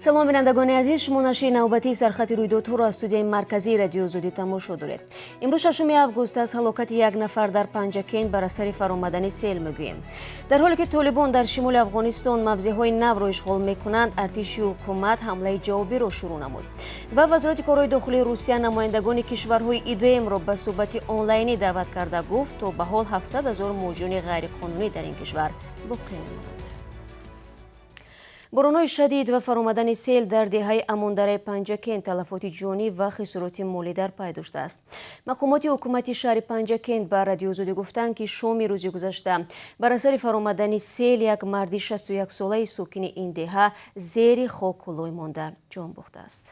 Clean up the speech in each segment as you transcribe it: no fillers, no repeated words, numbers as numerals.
салом бинандагони азиз, шумо нашри навбатии сархатти рӯйдодҳоро аз студияи марказии радиои Озодӣ тамошо доред. имрӯз 6 август аз ҳалокати як нафар дар Панҷакент бар асари фаромадани сел мегӯем. дар ҳоле ки толибон дар шимоли Афғонистон мавзеъҳои навро ишғол мекунанд, артиши ҳукумат ҳамлаи ҷавобиро шурӯъ намуд ва вазорати корҳои дохилии Русия намояндагони кишварҳои ИДМро ба суҳбати онлайнӣ даъват карда гуфт, то ба ҳол 700 000 муҳоҷирони ғайриқонунӣ дар ин кишвар боқӣ мемонанд. боронҳои шадид ва фаромадани сел дар деҳаи амондараи Панҷакент талафоти ҷонӣ ва хисороти молӣ дар пай доштааст. мақомоти ҳукумати шаҳри Панҷакент ба радиои Озодӣ гуфтанд, ки шоми рӯзи гузашта бар асари фаромадани сел як марди 61 солаи сокини ин деҳа зери хок лой монда ҷон бохтааст.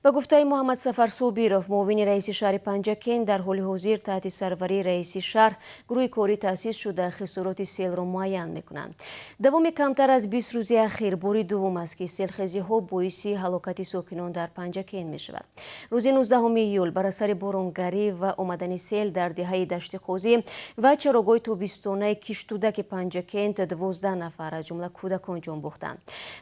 ба гуфтаи Муҳаммад Сафар Собиров, муовини раиси шаҳри Панҷакент, дар ҳоли ҳозир таҳти сарварии раиси шаҳр гурӯҳи корӣ таъсис шуда хисороти селро муайян мекунанд. давоми камтар аз 20 рӯзи ахир бори дуввум аст ки селхезиҳо боиси ҳалокати сокинон дар Панҷакент мешавад. рӯзи 19 июл бар асари боронгарӣ ва омадани сел дар деҳаи Дашти Қозӣ ва чарогоҳи тобистонаи Киштудаки Панҷакент 12 нафар аз ҷумла кӯдакон ҷон бохтанд.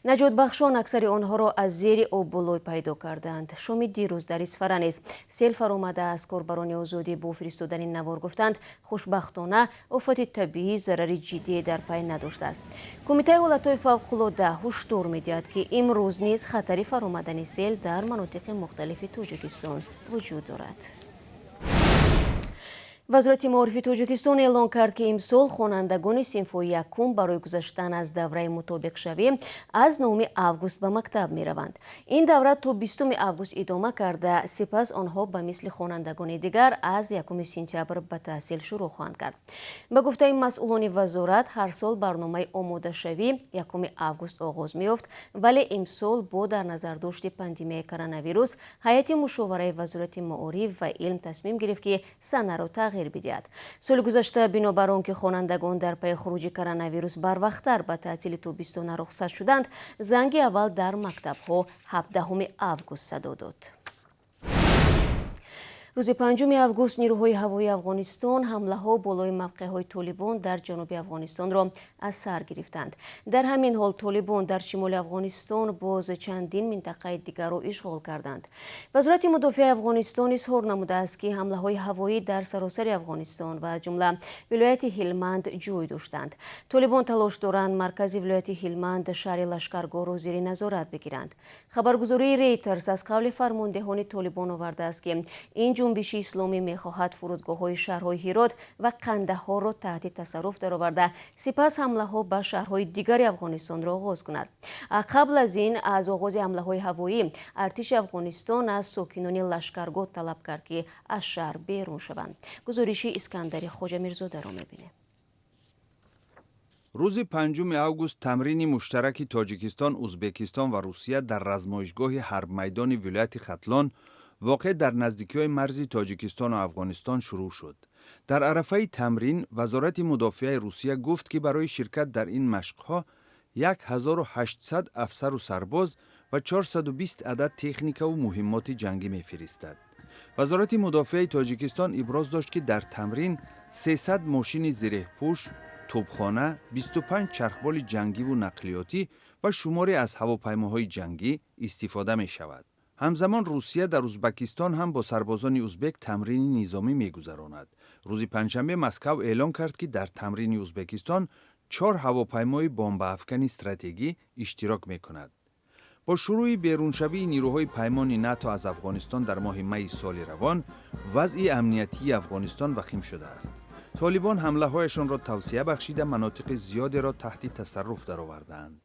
наҷотбахшон аксари онҳоро аз зери обболой пайдо карданд. шоми дирӯз дар Исфара низ сел фаромадааст. корбарони озодӣ бо фиристодани навор гуфтанд, хушбахтона офати табиӣ зарари ҷиддие дар пай надоштааст. кумитаи ҳолатҳои фавқулодда ҳушдор медиҳад, ки имрӯз низ хатари фаромадани сел дар манотиқи мухталифи Тоҷикистон вуҷуд дорад. вазорати маорифи Тоҷикистон эълон кард, ки имсол хонандагони синфҳои якум барои гузаштан аз давраи мутобиқшавӣ аз 9 август ба мактаб мераванд. ин давра то 20 август идома карда, сипас онҳо ба мисли хонандагони дигар аз 1 сентябр ба таҳсил шурӯъ хоҳанд кард. ба гуфтаи масъулони вазорат, ҳар сол барномаи омодашавӣ 1 август оғоз меёфт, вале имсол бо дар назардошти пандемияи коронавирус ҳайати мушовараи вазорати маориф ва илм тасмим гирифт, ки санаро бидиҳад. соли гузашта бинобар он ки хонандагон дар пайи хуруҷи коронавирус барвақттар ба таътили тобистона рухсат шуданд, занги аввал дар мактабҳо 17 август садо дод. рӯзи 5 август нирӯҳои ҳавоии Афғонистон ҳамлаҳо болои мавқеъҳои толибон дар ҷануби Афғонистонро аз сар гирифтанд. дар ҳамин ҳол толибон дар шимоли Афғонистон боз чандин минтақаи дигарро ишғол карданд. вазорати мудофиаи Афғонистон изҳор намудааст, ки ҳамлаҳои ҳавоӣ дар саросари Афғонистон ва аз ҷумла вилояти Ҳилманд ҷой доштанд. толибон талош доранд маркази вилояти Ҳилманд шаҳри лашкаргоҳро зери назорат бигиранд. хабаргузории Reuters аз қавли фармондеҳони толибон овардааст, ки ин ҷунбиши исломӣ мехоҳад фурудгоҳҳои шаҳрҳои Ҳирот ва Қандаҳорро таҳти тасарруф дароварда, сипас ҳамлаҳо ба шаҳрҳои дигари Афғонистонро оғоз кунад. қабл аз ин, аз оғози ҳамлаҳои ҳавоӣ, артиши Афғонистон аз сокинони лашкаргоҳ талаб кард, ки аз шаҳр берун шаванд. гузориши Искандари Хоҷамирзодаро мебинем. рӯзи 5 август тамрини муштараки Тоҷикистон, Узбекистон ва Русия дар размоишгоҳи ҳарбмайдони вилояти Хатлон воқеъ дар наздикиҳои марзи Тоҷикистон ва Афғонистон шурӯъ шуд. дар арафаи тамрин, вазорати мудофиаи Русия гуфт, ки барои ширкат дар ин машқҳо 1800 афсару сарбоз ва 420 адад техникаву муҳиммоти ҷангӣ мефиристад. вазорати мудофиаи Тоҷикистон иброз дошт, ки дар тамрин 300 мошини зиреҳпӯш, тӯбхона, 25 чархболи ҷангиву нақлиётӣ ва шуморе аз ҳавопаймоҳои ҷангӣ истифода мешавад. ҳамзамон Русия дар Узбекистон ҳам бо сарбозони узбек тамрини низомӣ мегузаронад. рӯзи панҷшанбе Москав эълон кард, ки дар тамрини Узбекистон 4 ҳавопаймои бомбаафкани стратегӣ иштирок мекунад. бо шурӯъи беруншавии нирӯҳои паймони НАТО аз Афғонистон дар моҳи майи соли равон, вазъи амниятии Афғонистон вахим шудааст. толибон ҳамлаҳояшонро тавсия бахшида манотиқи зиёдеро таҳти тасарруф даровардаанд.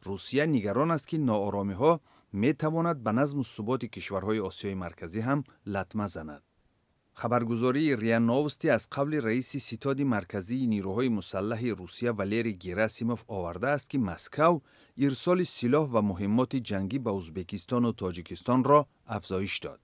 русия нигарон аст, ки нооромиҳо метавонад ба назму суботи кишварҳои Осиёи марказӣ ҳам латма занад. хабаргузории РИА Новости аз қавли раиси ситоди марказии нирӯҳои мусаллаҳи Русия Валерий Герасимов овардааст, ки Москав ирсоли силоҳ ва муҳиммоти ҷангӣ ба Узбекистону Тоҷикистонро афзоиш дод.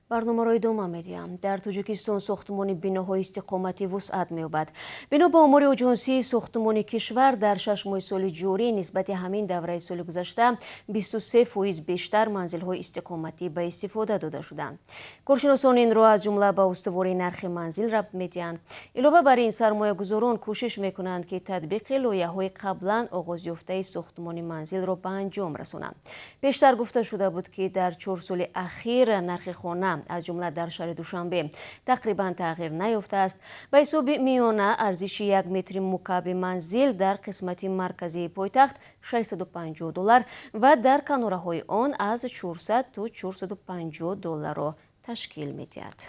برنامه را ادامه می‌دیم. در تاجیکستان ساختمان بناهای استقامتی وسعت می‌یابد. بنا به آمار آژانسی ساختمان کشور در 6 ماه سال جاری نسبت همین دوره سال گذشته 23% بیشتر منزل‌های استقامتی به استفاده داده شدند. کارشناسان این را از جمله به استواری نرخ منزل ربط می‌دهند. علاوه بر این سرمایه‌گذاران کوشش می‌کنند که تطبیق لایحه‌های قبلا آغاز یافته ساختمان منزل را به انجام رسانند. پیشتر گفته شده بود که در 4 سال اخیر نرخ خانه از جمله در شهر دوشنبه تقریبا تغییر نیافته است. به حساب میانه ارزش 1 متر مکعب منزل در قسمت مرکزی پایتخت $650 و در کناره‌های آن از 400 تا $450 را تشکیل می‌دهد.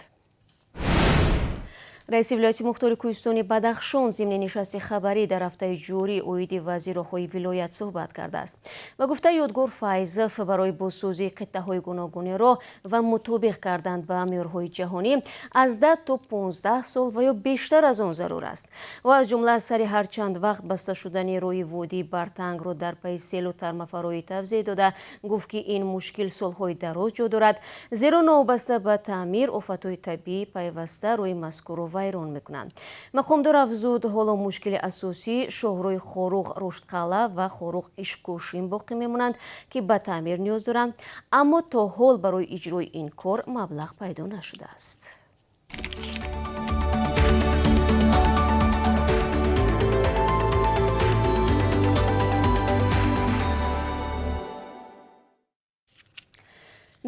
رئیس ولایت مختار کوهستانی بدخشان ضمن نشست خبری در هفته جاری اویدی وزیرهای ولایت صحبت کرده است و گفته یادگار فیض برای بازسازی قطعه‌های گوناگون را و مطابق کردن با معیارهای جهانی از 10 تا 15 سال و یا بیشتر از آن ضرور است و از جمله سر هر چند وقت بسته شدن روی وادی برتنگ را در پی سیل و ترمفرایی توضیح داده گفت که این مشکل سالهای دراز جا دارد زیرا نوبسته به تعمیر آفت‌های طبیعی پیوسته روی مذکور ویران میکنند. مقامدار افزود حالا مشکل اساسی شاهروی خاروق رشدقلعه و خاروق اشکوشین باقی میمونند که به تعمیر نیاز دارند اما تا حال برای اجرای این کار مبلغ پیدا نشده است.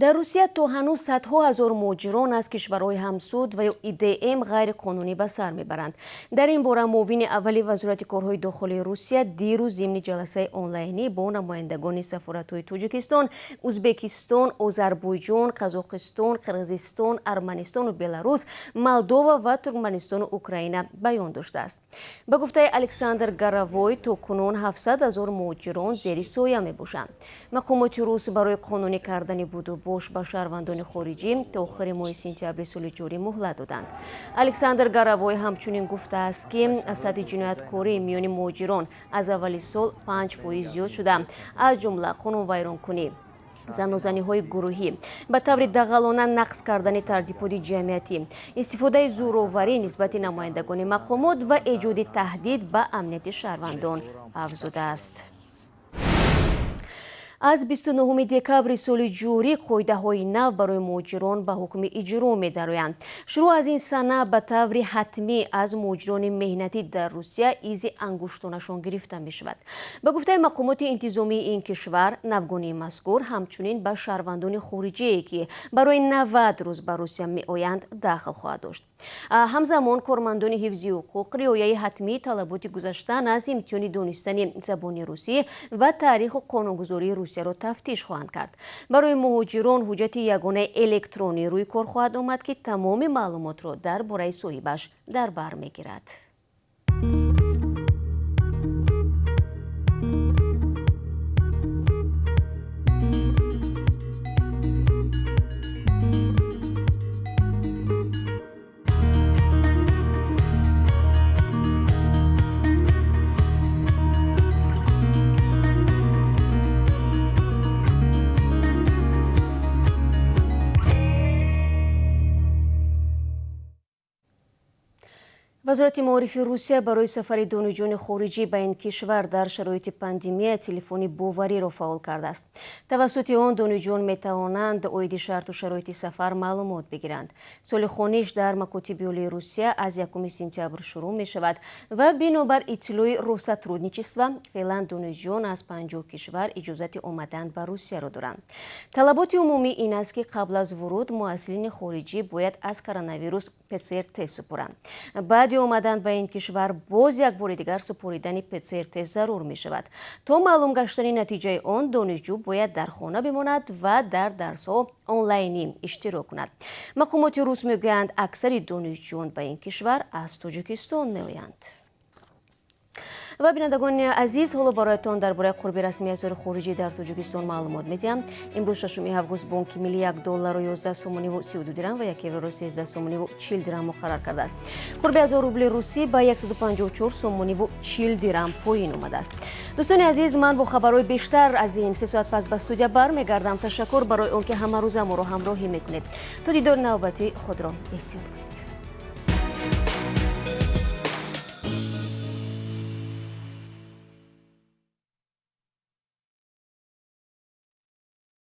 در روسیه تا هنوز صدها هزار مهاجران از کشورهای همسود و یا EDM غیر قانونی به سر میبرند. در این باره معاون اول وزارت کارهای داخلی روسیه دیروز ضمن جلسه آنلاینی با نمایندگان سفارت‌های تاجیکستان، ازبکستان، آذربایجان، قزاقستان، قرغیزستان، ارمنستان و بلاروس، مولدووا و ترکمنستان و اوکراین بیان داشته است. به گفته الکساندر گاراوی تا کنون 700,000 مهاجران زیر سایه میباشند. مقامات روس برای قانونی کردن بود باش به شهروندان خارجی تا آخر ماه سپتامبر سال جاری مهلت دادند. الکساندر گاراوی همچنین گفته است که سطح جنایتکاری میان مهاجران از اول سال 5% زیاد شده، از جمله قانون ویرانکنی، زن‌های گروهی، به طور دغلانه نقض کردن ترتیبات جمعیتی، استفاده زورآوری نسبت نمایندگان مقامات و ایجاد تهدید به امنیت شهروندان افزوده است. از 29 دکبر سال جاری قاعده‌های نو برای مهاجران به حکم اجرا می‌درآیند. شروع از این سنه به طور حتمی از مهاجران مهنتی در روسیه ایز انگشتانشان گرفته می‌شود. به گفته مقامات انتظامی این کشور، نوگانی مذکور همچنین به شهروندان خارجی که برای 90 روز به روسیه می‌آیند داخل خواهد داشت. همزمان کارمندان حفظی حقوق رعایت حتمی طلبات گذشتن از امتحان دانستن زبان روسی و تاریخ و قانونگذاری روسیه را تفتیش خواهند کرد. برای مهاجران حجت یگانه الکترونی روی کار خواهد آمد که تمام معلومات را درباره صاحبش در بر میگیرد. وزارت معارف روسیه برای سفر دانشجویان خارجی به این کشور در شرایط پاندمی تلفنی باوری را فعال کرده است. توسط آن دانشجویان می‌توانند عاید شرط و شرایط سفر معلومات بگیرند. سال خوانش در مکاتب عالی روسیه از 1 سپتامبر شروع می شود و بنابر اطلاع روساترودنیچیسوا فعلا دانشجویان از 50 کشور اجازه آمدن به روسیه را دارند. طلبات عمومی این است که قبل از ورود محصلین خارجی باید از کرونا ویروس PCR تست سپارند. بعد آمدن به این کشور باز یک بار دیگر سپاریدن PCR تست ضرور می شود. تا معلوم گشتن نتیجه آن دانشجو باید در خانه بماند و در درس‌ها آنلاینی اشتراک کند. مقامات روس میگویند اکثر دانشجویان به این کشور از تاجیکستان میآیند. ва бинандагони азиз, ҳоло бароятон дар бораи қурби расмии асъори хориҷӣ дар Тоҷикистон маълумот медиҳам. имрӯз 6 август Бонки миллӣ $1.11.32 ва $1.13.40 муқаррар кардааст. қурби 1000 рубли русӣ ба $154.40 поин омадааст. дӯстони азиз, ман бо хабарҳои бештар аз ин 3 соат пас ба студия бармегардам. Ташаккур барои он ки ҳама рӯза моро ҳамроҳӣ мекунед. То дидори навбатӣ, худро эҳтиёт кунед.